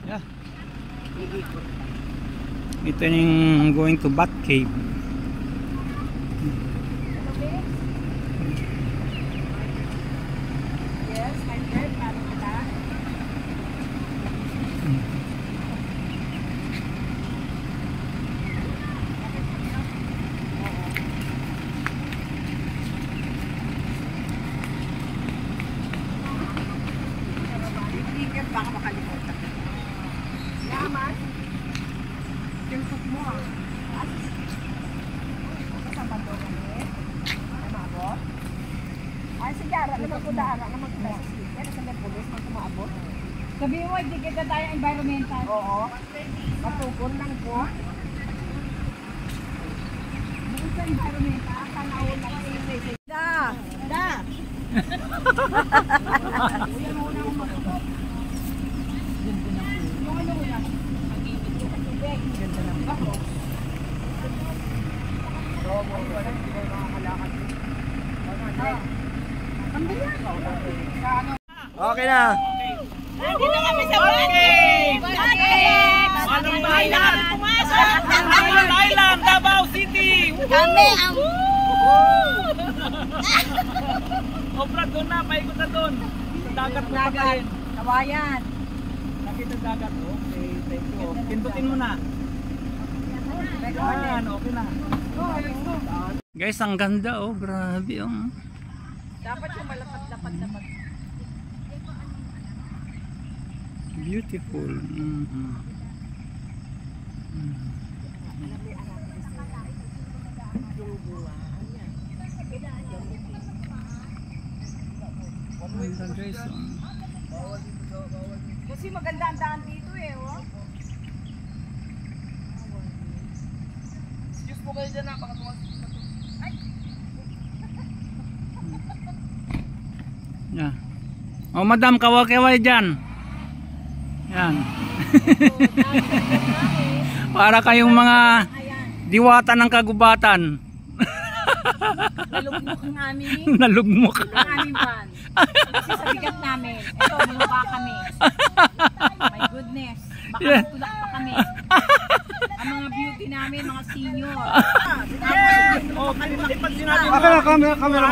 Yeah. Ito yung going to Bat Cave. Yes, my friend, paano kita? Ticket, baka makalimutan. Yaman? Timpok mo ah. Kasama doon kami. Namabot? Ay, sige, ara naman ko daan. Ara naman ko daan. Yan, sa may pulis, mag kumabot. Sabi mo, hindi kita tayo environmental. Oo. Matugon lang po. Bukod sa environmental, panahon lang yung Da! Da! Ganda lang ba? Okay na. Nandito kami sa Bakit! Walang Thailand! Walang Thailand! Davao City! Kami ang... Brad, doon na, paikot na doon. Sa dagat mo pa rin. Kawayan. Nakita dagat, okay, thank you. Pindutin mo na. Yan, okay na. Guys, ang ganda oh, grabe oh. Dapat yung malapad-lapad-lapad. Beautiful. Ganda guys oh. Kasi maganda ang daan dito eh, oh. Excuse po kayo dyan na. Baka tumas. Yeah. Oh, madam, kaway-kaway dyan. Yan. Para kayong mga diwata ng kagubatan. Nalugmok ng aming Nalugmok. van. Kasi sa bigat namin, ito, minuka kami. My goodness. Baka matulak pa kami. Ang mga beauty namin, mga senior. Oh, pag sinabi mo. Camera.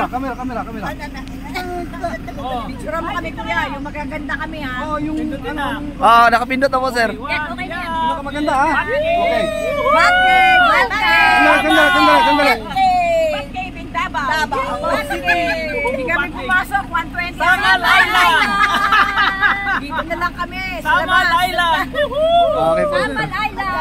Picture mo kami kuya, yung magaganda kami ha. Oh, yung ano. Nakapindot ako, sir. Okay na. Maganda ha. Okay. Bakit? Sandali. Bakit? Davao. Hindi kami pumasok, 120. Samal Island! Dito na lang kami. Samal Island! Okay po, sir. Samal Island.